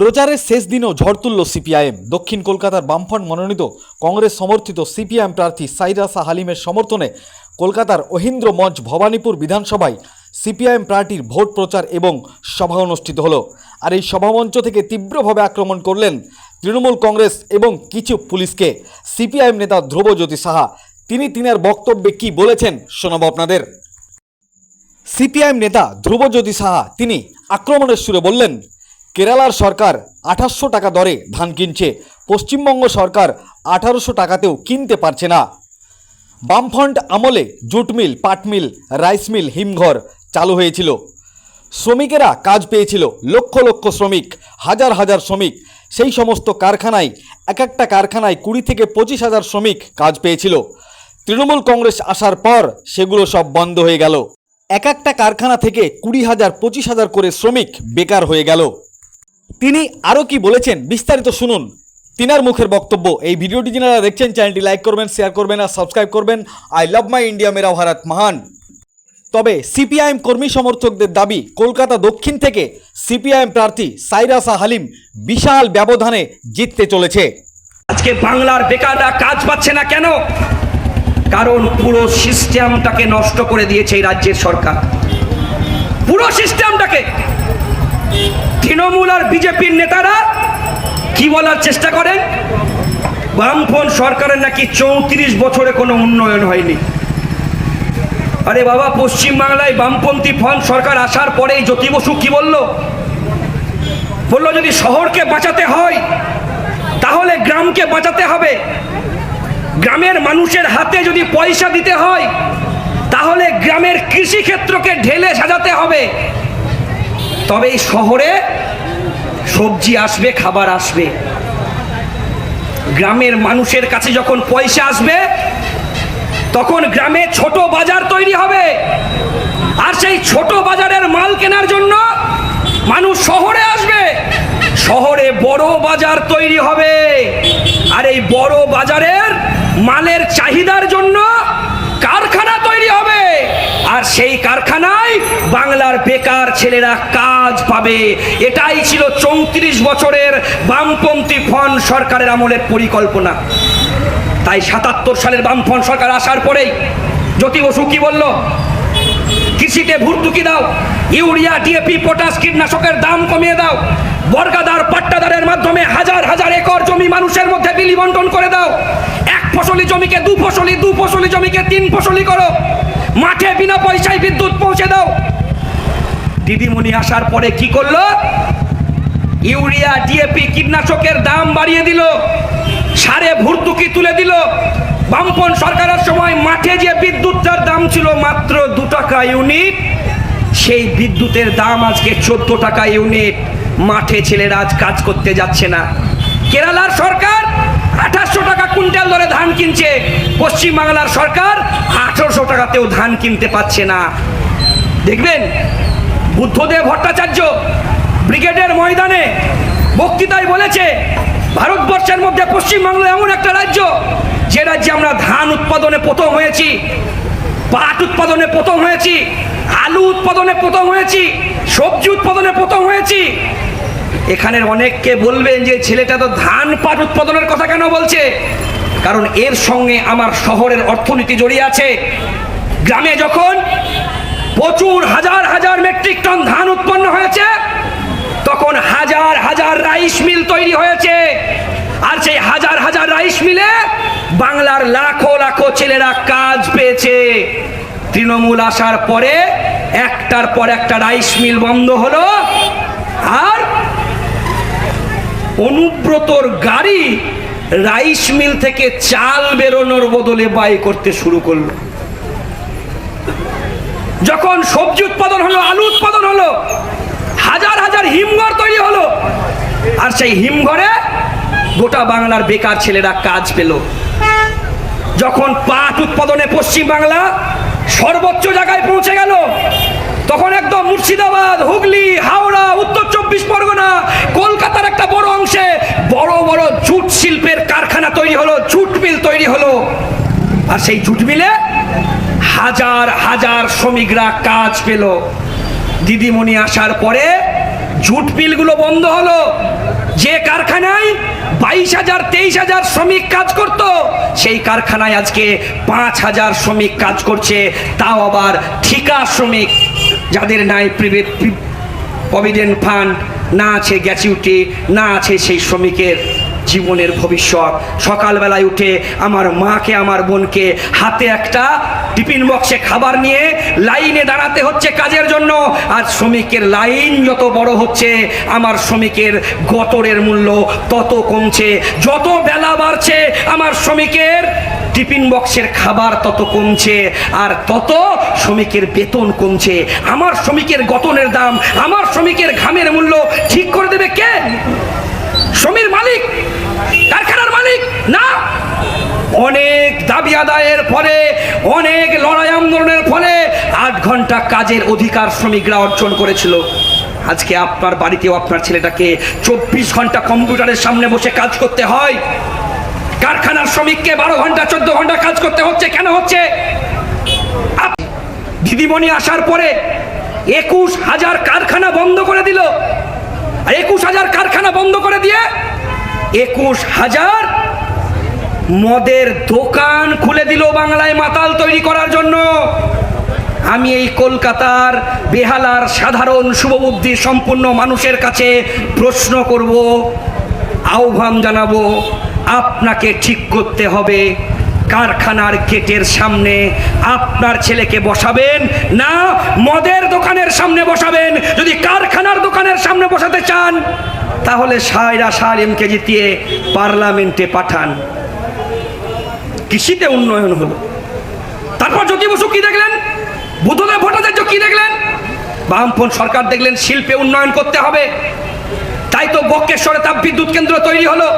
প্রচারের শেষ দিনেও ঝড় তুলল সিপিআইএম। দক্ষিণ কলকাতার বামফ্রন্ট মনোনীত কংগ্রেস সমর্থিত সিপিআইএম প্রার্থী সাইরাসা হালিমের সমর্থনে কলকাতার অহিন্দ্র মঞ্চ ভবানীপুর বিধানসভায় সিপিআইএম প্রার্থীর ভোট প্রচার এবং সভা অনুষ্ঠিত হলো। আর এই সভামঞ্চ থেকে তীব্রভাবে আক্রমণ করলেন তৃণমূল কংগ্রেস এবং কিছু পুলিশকে সিপিআইএম নেতা ধ্রুবজ্যোতি সাহা। তিনার বক্তব্যে কি বলেছেন শোনাবো আপনাদের। সিপিআইএম নেতা ধ্রুবজ্যোতি সাহা তিনি আক্রমণের সুরে বললেন, কেরালার সরকার 2800 টাকা দরে ধান কিনছে, পশ্চিমবঙ্গ সরকার 1800 টাকাতেও কিনতে পারছে না। বামফ্রন্ট আমলে জুট মিল, পাট মিল, রাইস মিল, হিমঘর চালু হয়েছিল, শ্রমিকেরা কাজ পেয়েছিল, লক্ষ লক্ষ শ্রমিক, হাজার হাজার শ্রমিক। সেই সমস্ত কারখানায় একটা কারখানায় 20 থেকে 25,000 শ্রমিক কাজ পেয়েছিল। তৃণমূল কংগ্রেস আসার পর সেগুলো সব বন্ধ হয়ে গেল। একটা কারখানা থেকে 20,000 25,000 করে শ্রমিক বেকার হয়ে গেল। তিনি আরও কি বলেছেন বিস্তারিত শুনুন তিনার মুখের বক্তব্য। এই ভিডিওটি যারা দেখছেন চ্যানেলটি লাইক করবেন, শেয়ার করবেন আর সাবস্ক্রাইব করবেন। আই লাভ মাই ইন্ডিয়া, মেরা ভারত মহান। তবে সিপিআইএম কর্মী সমর্থকদের দাবি, কলকাতা দক্ষিণ থেকে সিপিআইএম প্রার্থী সাইরাসা হালিম বিশাল ব্যবধানে জিততে চলেছে। আজকে বাংলার বেকাররা কাজ পাচ্ছে না কেন? কারণ পুরো সিস্টেমটাকে নষ্ট করে দিয়েছে এই রাজ্যের সরকার। পুরো সিস্টেমটাকে তৃণমূল আর বিজেপির নেতারা কি বলার চেষ্টা করেন, বামফ্রন্ট সরকারের নাকি 34 বছরে কোনো উন্নয়ন হয়নি। আরে বাবা, পশ্চিমবাংলায় বামপন্থী ফ্রন্ট সরকার আসার পরেই জ্যোতি বসু কি বললো যদি শহরকে বাঁচাতে হয় তাহলে গ্রামকে বাঁচাতে হবে, গ্রামের মানুষের হাতে যদি পয়সা দিতে হয় তাহলে গ্রামের কৃষিক্ষেত্রকে ঢেলে সাজাতে হবে, তবেই শহরে সবজি আসবে, খাবার আসবে। গ্রামের মানুষের কাছে যখন পয়সা আসবে তখন গ্রামে ছোট বাজার তৈরি হবে, আর সেই ছোট বাজারের মাল কেনার জন্য মানুষ শহরে আসবে, শহরে বড় বাজার তৈরি হবে, আর এই বড় বাজারের মালের চাহিদার জন্য কারখানা তৈরি হবে, আর সেই কারখানায় বাংলার বেকার ছেলেরা কাজ পাবে। এটাই ছিল 34 বছরের বামপন্থী ফ্রন্ট সরকারের আমলের পরিকল্পনা। তাই 77 সালের বামফ্রন্ট সরকার আসার পরেই জ্যোতি বসু কি বলল, কৃষিতে ভর্তুকি দাও, ইউরিয়া, ডিএপি, পটাশ, কীটনাশকের দাম কমিয়ে দাও, বর্গাদার পাট্টাদারের মাধ্যমে হাজার হাজার একর জমি মানুষের মধ্যে বিলি বন্টন করে দাও, এক ফসলি জমিকে দু ফসলি জমিকে 3 ফসলি করো, মাঠে বিনা পয়সায় বিদ্যুৎ পৌঁছে দাও। দিদিমণি আসার পরে কি করলো, ইউরিয়া, ডিএপি, কীটনাশকের দাম বাড়িয়ে দিল, সারে ভর্তুকি তুলে দিল। বামফ্রন্ট সরকারের সময় মাঠে যে বিদ্যুৎটার দাম ছিল মাত্র 2 টাকা ইউনিট, সেই বিদ্যুতের দাম আজকে 14 টাকা ইউনিট। মাঠে ছেলেরা আজ কাজ করতে যাচ্ছে না। কেরালার সরকার 2800 টাকা কুইন্টাল দরে ধান কিনছে, পশ্চিমবাংলার সরকার 1800 টাকাতেও ধান কিনতে পারছে না। দেখবেন বুদ্ধদেব ভট্টাচার্য ব্রিগেডের ময়দানে বক্তৃতায় বলেছে, ভারতবর্ষের মধ্যে পশ্চিমবাংলা এমন একটা রাজ্য যে রাজ্যে আমরা ধান উৎপাদনে প্রথম হয়েছি, পাট উৎপাদনে প্রথম হয়েছি, আলু উৎপাদনে প্রথম হয়েছি, সবজি উৎপাদনে প্রথম হয়েছি। এখানের অনেককে বলবেন যে ছেলেটা তো ধান পাট উৎপাদনের কথা কেন বলছে, কারণ এর সঙ্গে আমার শহরের অর্থনীতি জড়িয়ে আছে। গ্রামে যখন প্রচুর হাজার হাজার মেট্রিক টন ধান উৎপন্ন হয়েছে তখন হাজার হাজার রাইস মিল তৈরি হয়েছে, আর সেই হাজার হাজার রাইস মিলে বাংলার লাখো লাখো ছেলেরা কাজ পেয়েছে। তৃণমূল আসার পরে একটার পর একটা রাইস মিল বন্ধ হলো, আর অনুব্রতর গাড়ি রাইস মিল থেকে চাল বেরোনোর বদলে বাই করতে শুরু করলো। যখন সবজি উৎপাদন হলো, আলু উৎপাদন হলো, হাজার হাজার হিমঘর তৈরি হলো, আর সেই হিমঘরে গোটা বাংলার বেকার ছেলেরা কাজ পেল। যখন পাট উৎপাদনে পশ্চিমবাংলা সর্বোচ্চ জায়গায় পৌঁছে গেল, তখন একদম মুর্শিদাবাদ, হুগলি, হাওড়া, উত্তর 24 পরগনা, কলকাতার একটা বড় অংশে বড় বড় জুট শিল্পের কারখানা তৈরি হলো, জুট মিল তৈরি হলো, আর সেই জুট মিলে হাজার হাজার শ্রমিকরা কাজ পেল। দিদিমণি আসার পরে জুট মিলগুলো বন্ধ হলো, যে কারখানায় 22,000 23,000 শ্রমিক কাজ করত, সেই কারখানায় আজকে 5,000 শ্রমিক কাজ করছে, তাও আবার ঠিকা শ্রমিক, যাদের নাই প্রভিডেন্ট ফান্ড, না আছে গ্র্যাচুইটি, না আছে সেই শ্রমিকের জীবনের ভবিষ্যৎ। সকালবেলায় উঠে আমার মাকে আমার বোনকে হাতে একটা টিফিন বক্সে খাবার নিয়ে লাইনে দাঁড়াতে হচ্ছে কাজের জন্য। আর শ্রমিকের লাইন যত বড় হচ্ছে, আমার শ্রমিকের গতরের মূল্য তত কমছে। যত বেলা বাড়ছে, আমার শ্রমিকের টিফিন বক্সের খাবার তত কমছে, আর তত শ্রমিকের বেতন কমছে। আমার শ্রমিকের গতনের দাম, আমার শ্রমিকের ঘামের মূল্য ঠিক করে দেবে কে? শ্রমিক মালিক, কারখানার মালিক না। অনেক দাবি আদায়ের ফলে, অনেক লড়াই আন্দোলনের ফলে 8 ঘন্টা কাজের অধিকার শ্রমিকরা অর্জন করেছিল। আজকে আপনার বাড়িতেও আপনার ছেলেটাকে 24 ঘন্টা কম্পিউটারের সামনে বসে কাজ করতে হয়। কারখানার শ্রমিককে 12 ঘন্টা 14 ঘন্টা কাজ করতে হচ্ছে। কেন হচ্ছে? দিদিমণি আসার পরে 21,000 কারখানা বন্ধ করে দিল। 21,000 কারখানা বন্ধ করে দিয়ে 21,000 মদের দোকান খুলে দিল বাংলায় মাতাল তৈরি করার জন্য। আমি এই কলকাতার বেহালার সাধারণ শুভবুদ্ধি সম্পন্ন মানুষের কাছে প্রশ্ন করব, আহ্বান জানাবো, আপনাকে ঠিক করতে হবে। কারখানার গেটের সামনে আপনার ছেলেকে বসাবেন না মদের দোকানের সামনে বসাবেন? যদি কারখানার দোকানের সামনে বসাতে চান, তাহলে সায়রা সালিমকে জিতিয়ে পার্লামেন্টে পাঠান। কৃষিতে উন্নয়ন হলো। তারপর জ্যোতি বসু কি দেখলেন? বুদ্ধদেব ভট্টাচার্য কি দেখলেন? বামপন্থী সরকার দেখলেন শিল্পে উন্নয়ন করতে হবে, তাই তো বক্রেশ্বরে তাপবিদ্যুৎ কেন্দ্র তৈরি হলো,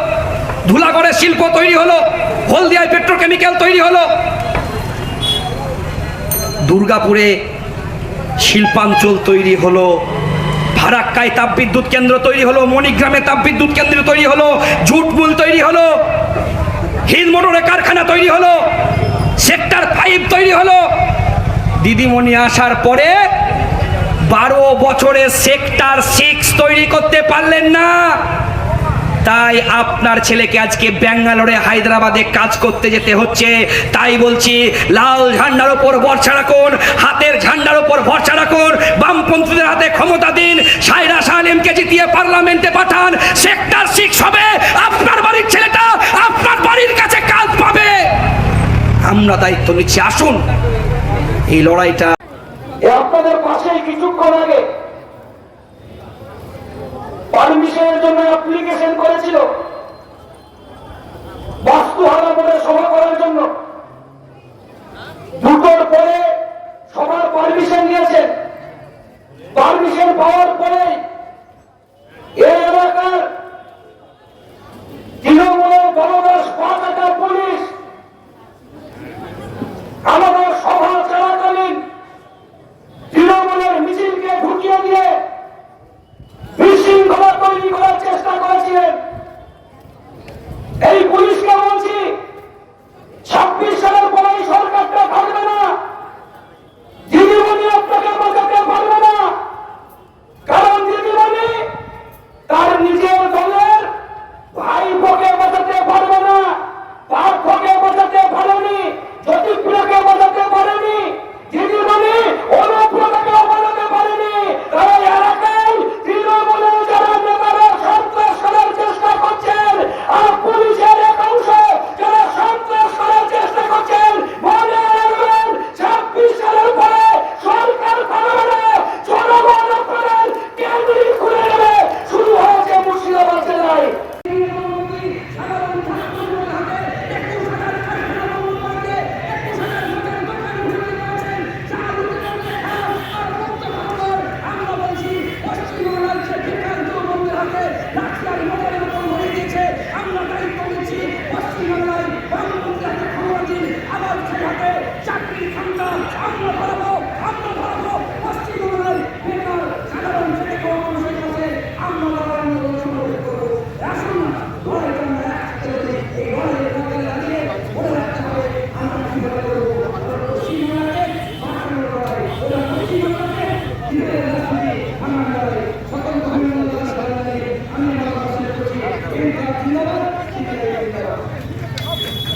ধুলাগড়ে শিল্প তৈরি হলো, হলদিয়ায় পেট্রোকেমিক্যাল তৈরি হলো, দুর্গাপুরে শিল্পাঞ্চল তৈরি হলো, ফারাক্কায় তাপবিদ্যুৎ কেন্দ্র তৈরি হলো, মণিগ্রামে তাপবিদ্যুৎ কেন্দ্র তৈরি হলো, জুটমুল তৈরি হলো, হিল মোটরে কারখানা তৈরি হলো, সেক্টর 5 তৈরি হলো। দিদিমণি আসার পরে 12 বছরে সেক্টর 6 তৈরি করতে পারলেন না। তাই আপনার ছেলেকে আজকে ব্যাঙ্গালোরে, হায়দ্রাবাদে কাজ করতে যেতে হচ্ছে। তাই বলছি, লাল ঝান্ডার উপর ভরসা রাখুন, হাতের ঝান্ডার উপর ভরসা রাখুন, বামপন্থীদের হাতে ক্ষমতা দিন, সায়রা সালিমকে জিতিয়ে পার্লামেন্টে পাঠান। সেক্টর 6 হবে, আপনার বাড়ির ছেলেটা আপনার বাড়ির কাছে কাজ পাবে। আমরা দায়িত্ব নিচ্ছি, আসুন এই লড়াইটা। আপনাদের পাশেই কিছুক্ষণ আগে পারমিশনের জন্য অ্যাপ্লিকেশন করেছিল, বাস্তুহারা বলে সভা করার জন্য। দুটোর পরে সবার পারমিশন নিয়েছেন। পারমিশন পাওয়ার পরে এই এলাকার তৃণমূলের বড়দাস পাঁচটা পুলিশ আমাদের সভা চলাকালীন তৃণমূলের মিছিলকে ঢুকিয়ে দিয়ে বিশৃঙ্খলা তৈরি করার চেষ্টা করেছিলেন।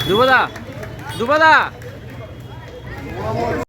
ধ্রুবদা ধ্রুবদা